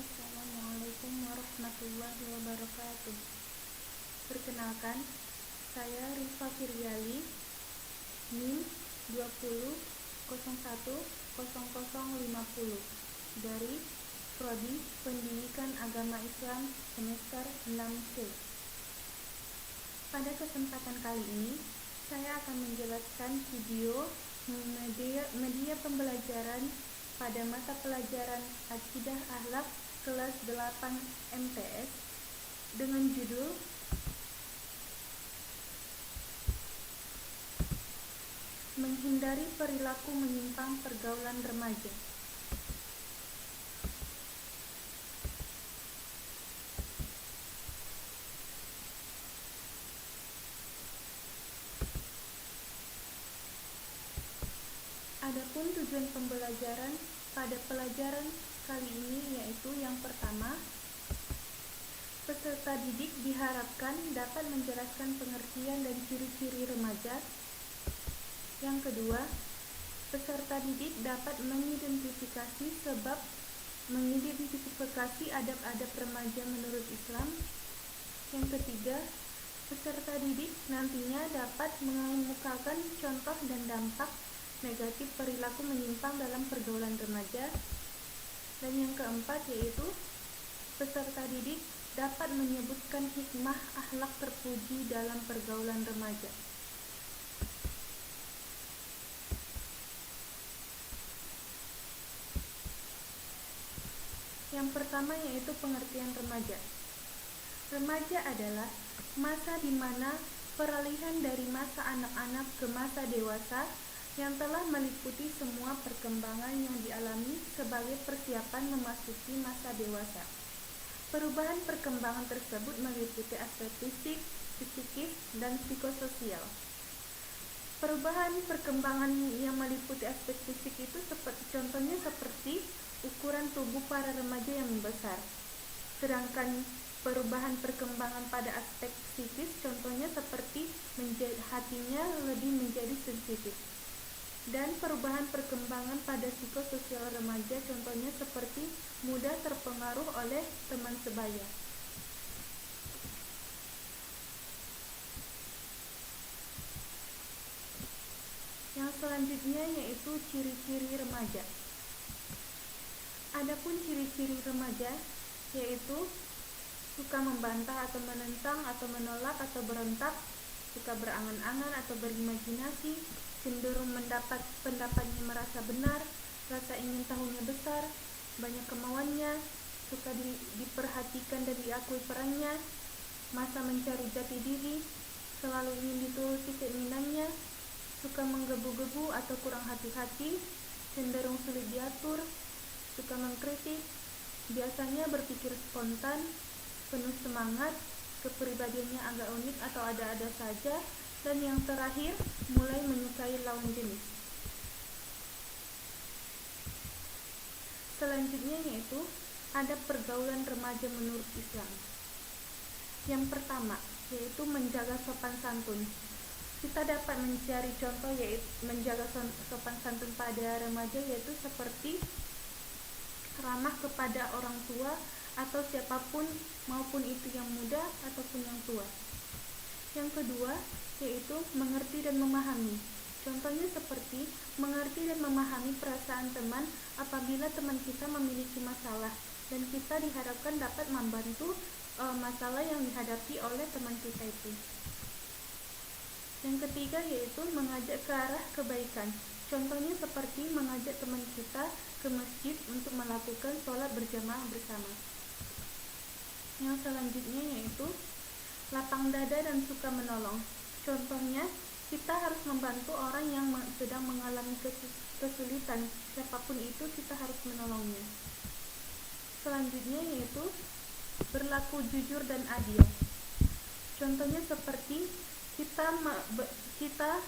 Assalamualaikum warahmatullahi wabarakatuh. Perkenalkan, saya Rifa Firyali, NIM 20010050 dari Prodi Pendidikan Agama Islam semester 6C. Pada kesempatan kali ini, saya akan menjelaskan video media pembelajaran pada mata pelajaran Akidah Akhlak kelas 8 MTS dengan judul Menghindari Perilaku Menyimpang Pergaulan Remaja. Adapun tujuan pembelajaran pada pelajaran kali ini yaitu yang pertama, peserta didik diharapkan dapat menjelaskan pengertian dan ciri-ciri remaja. Yang kedua, peserta didik dapat mengidentifikasi adab-adab remaja menurut Islam. Yang ketiga, peserta didik nantinya dapat mengemukakan contoh dan dampak negatif perilaku menyimpang dalam pergaulan remaja. Dan yang keempat yaitu peserta didik dapat menyebutkan hikmah akhlak terpuji dalam pergaulan remaja. Yang pertama yaitu pengertian remaja. Remaja adalah masa di mana peralihan dari masa anak-anak ke masa dewasa yang telah meliputi semua perkembangan yang dialami sebagai persiapan memasuki masa dewasa. Perubahan perkembangan tersebut meliputi aspek fisik, psikis, dan psikososial. Perubahan perkembangan yang meliputi aspek fisik itu contohnya seperti ukuran tubuh para remaja yang membesar. Sedangkan perubahan perkembangan pada aspek psikis contohnya seperti hatinya lebih menjadi sensitif. Dan perubahan perkembangan pada psikososial remaja contohnya seperti mudah terpengaruh oleh teman sebaya. Yang selanjutnya yaitu ciri-ciri remaja. Adapun ciri-ciri remaja yaitu suka membantah atau menentang atau menolak atau berontak, suka berangan-angan atau berimajinasi, cenderung mendapat pendapatnya merasa benar, rasa ingin tahunya besar, banyak kemauannya, suka diperhatikan dan diakui perannya, masa mencari jati diri, selalu ingin dituruti keinginannya, suka menggebu-gebu atau kurang hati-hati, cenderung sulit diatur, suka mengkritik, biasanya berpikir spontan, penuh semangat, kepribadiannya agak unik atau ada-ada saja, dan yang terakhir, mulai menyukai lawan jenis. Selanjutnya yaitu adab pergaulan remaja menurut Islam. Yang pertama, yaitu menjaga sopan santun. Kita dapat mencari contoh yaitu menjaga sopan santun pada remaja yaitu seperti ramah kepada orang tua atau siapapun maupun itu yang muda ataupun yang tua. Yang kedua yaitu mengerti dan memahami. Contohnya seperti mengerti dan memahami perasaan teman apabila teman kita memiliki masalah dan kita diharapkan dapat membantu masalah yang dihadapi oleh teman kita itu. Yang ketiga yaitu mengajak ke arah kebaikan. Contohnya seperti mengajak teman kita ke masjid untuk melakukan sholat berjamaah bersama. Yang selanjutnya yaitu lapang dada dan suka menolong. Contohnya, kita harus membantu orang yang sedang mengalami kesulitan, siapapun itu kita harus menolongnya. Selanjutnya yaitu berlaku jujur dan adil. Contohnya seperti kita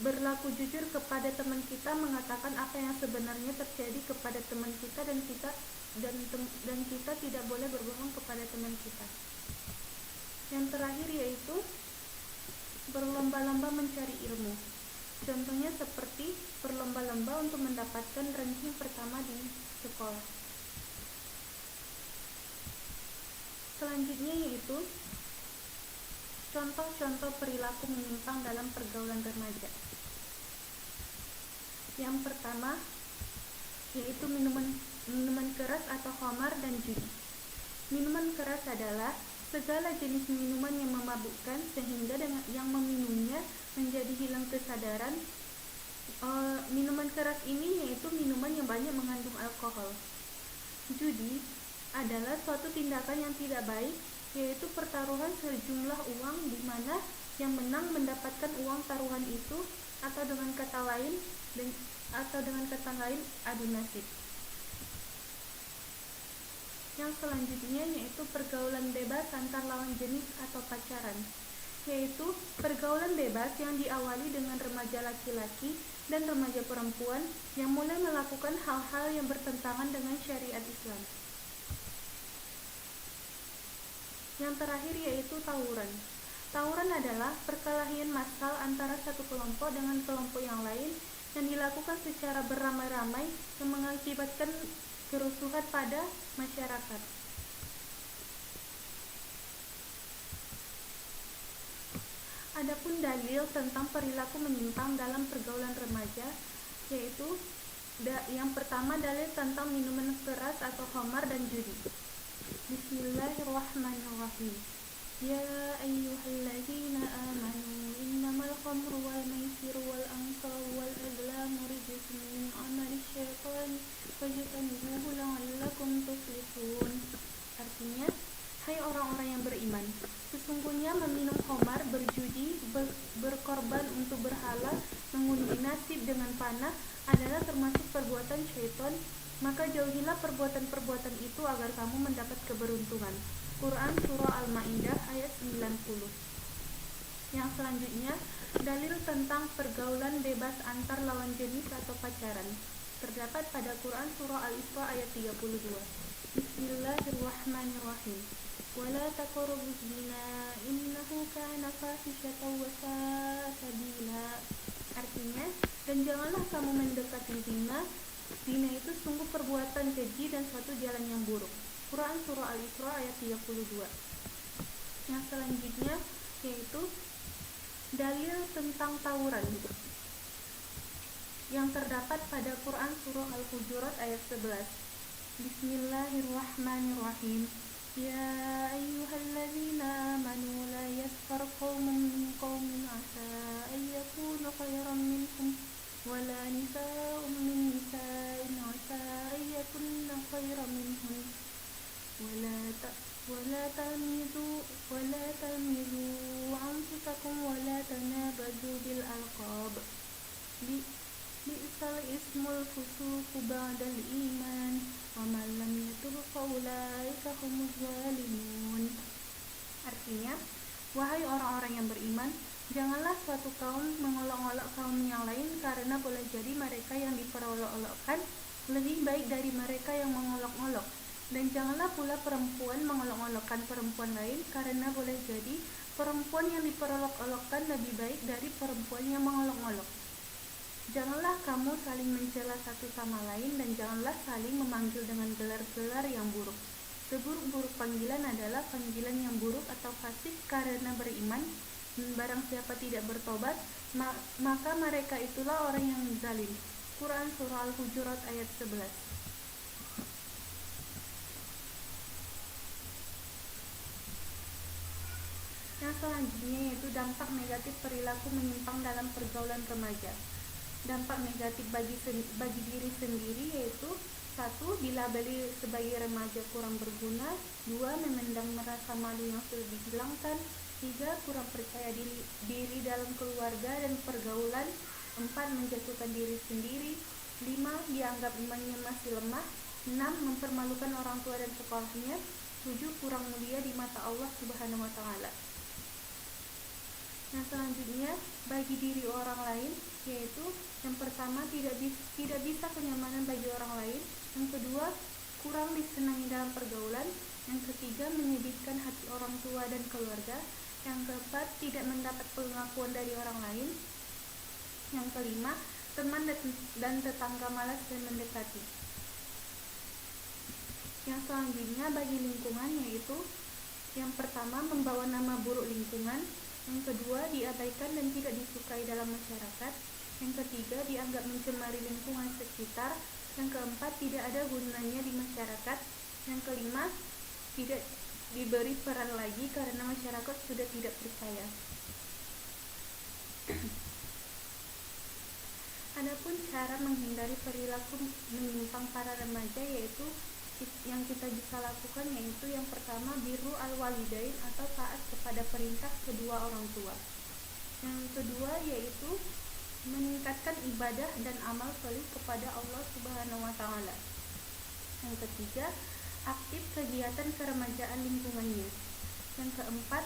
berlaku jujur kepada teman kita, mengatakan apa yang sebenarnya terjadi kepada teman kita dan kita tidak boleh berbohong kepada teman kita. Yang terakhir yaitu berlomba-lomba mencari ilmu. Contohnya seperti berlomba-lomba untuk mendapatkan ranking pertama di sekolah. selanjutnya yaitu contoh-contoh perilaku menyimpang dalam pergaulan remaja. Yang pertama yaitu minuman keras atau khamar dan judi. Minuman keras adalah segala jenis minuman yang memabukkan sehingga yang meminumnya menjadi hilang kesadaran. Minuman keras ini yaitu minuman yang banyak mengandung alkohol. Judi adalah suatu tindakan yang tidak baik, yaitu pertaruhan sejumlah uang di mana yang menang mendapatkan uang taruhan itu, atau dengan kata lain adu nasib. Yang selanjutnya yaitu pergaulan bebas antar lawan jenis atau pacaran, yaitu pergaulan bebas yang diawali dengan remaja laki-laki dan remaja perempuan yang mulai melakukan hal-hal yang bertentangan dengan syariat Islam. Yang terakhir yaitu tawuran. Tawuran adalah perkelahian massal antara satu kelompok dengan kelompok yang lain yang dilakukan secara beramai-ramai yang mengakibatkan kerusuhan pada masyarakat. Adapun dalil tentang perilaku menyimpang dalam pergaulan remaja, yaitu yang pertama dalil tentang minuman keras atau khamar dan judi. Bismillahirrahmanirrahim. Ya ayyuhalladzina amanu innamal khamru wal maisiru wal ansabu wal azlamu rijsun min amali syaitani fajtanibuhu la'allakum tuflihun. Artinya, hai orang-orang yang beriman, sesungguhnya meminum khamar, berjudi, berkorban untuk berhala, mengundi nasib dengan panah adalah termasuk perbuatan syaitan, maka jauhilah perbuatan-perbuatan itu agar kamu mendapat keberuntungan. Quran Surah Al-Ma'idah ayat 90. Yang selanjutnya, dalil tentang pergaulan bebas antar lawan jenis atau pacaran, terdapat pada Quran Surah Al-Isra ayat 32. Bismillahirrahmanirrahim. Wala taqrabuz zina innahu kana fahishatan wa sa'a sabila. Artinya, dan janganlah kamu mendekati zina. Zina itu sungguh perbuatan keji dan suatu jalan yang buruk. Quran Surah Al-Isra ayat 32. Yang selanjutnya yaitu dalil tentang tawuran yang terdapat pada Quran Surah Al-Hujurat ayat 11. Bismillahirrahmanirrahim. Ya ayyuhalladzina amanu la yaskhar qaumun min qaumin asa ayyakunu khairan minhum wala nisa'un min nisa'in asa ayyakunna khairan minhum wala tamizu anfusakum wala tanabazu bil alqab bi'sal ismul fusuqu ba'dal iman wa man lam yatub fa ulaika humuz zalimun. Artinya, wahai orang-orang yang beriman, janganlah suatu kaum mengolok-olok kaum yang lain, karena boleh jadi mereka yang diperolok-olokkan lebih baik dari mereka yang mengolok-olok. Dan janganlah pula perempuan mengolok-olokkan perempuan lain, karena boleh jadi perempuan yang diperolok-olokkan lebih baik dari perempuan yang mengolok-olok. Janganlah kamu saling mencela satu sama lain, dan janganlah saling memanggil dengan gelar-gelar yang buruk. Seburuk-buruk panggilan adalah panggilan yang buruk atau fasik karena beriman, dan barang siapa tidak bertobat, maka mereka itulah orang yang zalim. Quran Surah Al-Hujurat ayat 11. Yang selanjutnya yaitu dampak negatif perilaku menyimpang dalam pergaulan remaja. Dampak negatif bagi diri sendiri yaitu 1. Dilabeli sebagai remaja kurang berguna. 2. Memendam merasa malu yang sudah dihilangkan. 3. Kurang percaya diri dalam keluarga dan pergaulan. 4. Menjatuhkan diri sendiri. 5. Dianggap imannya masih lemah. 6. Mempermalukan orang tua dan sekolahnya. 7. Kurang mulia di mata Allah Subhanahu wa Ta'ala. Yang selanjutnya bagi diri orang lain, yaitu yang pertama tidak bisa kenyamanan bagi orang lain. Yang kedua, kurang disenangi dalam pergaulan. Yang ketiga, menyedihkan hati orang tua dan keluarga. Yang keempat, tidak mendapat pengakuan dari orang lain. Yang kelima, teman dan tetangga malas dan mendekati. Yang selanjutnya bagi lingkungan, yaitu Yang pertama, membawa nama buruk lingkungan. Yang kedua, diabaikan dan tidak disukai dalam masyarakat. Yang ketiga, dianggap mencemari lingkungan sekitar. Yang keempat, tidak ada gunanya di masyarakat. Yang kelima, tidak diberi peran lagi karena masyarakat sudah tidak percaya. Adapun cara menghindari perilaku menyimpang para remaja yaitu yang kita bisa lakukan, yaitu yang pertama, birru al-walidain atau taat kepada perintah kedua orang tua. Yang kedua yaitu meningkatkan ibadah dan amal soleh kepada Allah Subhanahu wa taala. Yang ketiga, aktif kegiatan keremajaan lingkungannya. Yang keempat,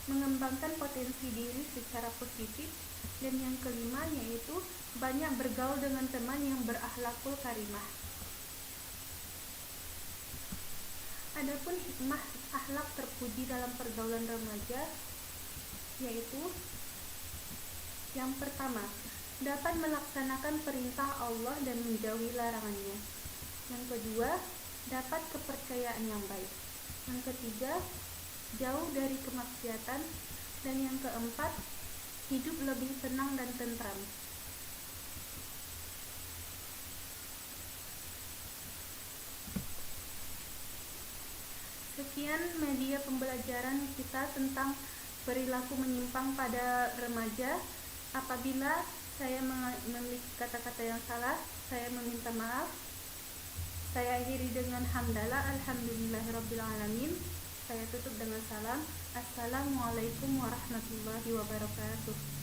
mengembangkan potensi diri secara positif. Dan yang kelima yaitu banyak bergaul dengan teman yang berakhlakul karimah. Adapun hikmah akhlak terpuji dalam pergaulan remaja yaitu yang pertama, dapat melaksanakan perintah Allah dan menjauhi larangannya. Yang kedua, dapat kepercayaan yang baik. Yang ketiga, jauh dari kemaksiatan. Dan yang keempat, hidup lebih tenang dan tentram. Sekian media pembelajaran kita tentang perilaku menyimpang pada remaja. Apabila saya memiliki kata-kata yang salah, saya meminta maaf. Saya akhiri dengan hamdalah, alhamdulillahirrabbilalamin. Saya tutup dengan salam. Assalamualaikum warahmatullahi wabarakatuh.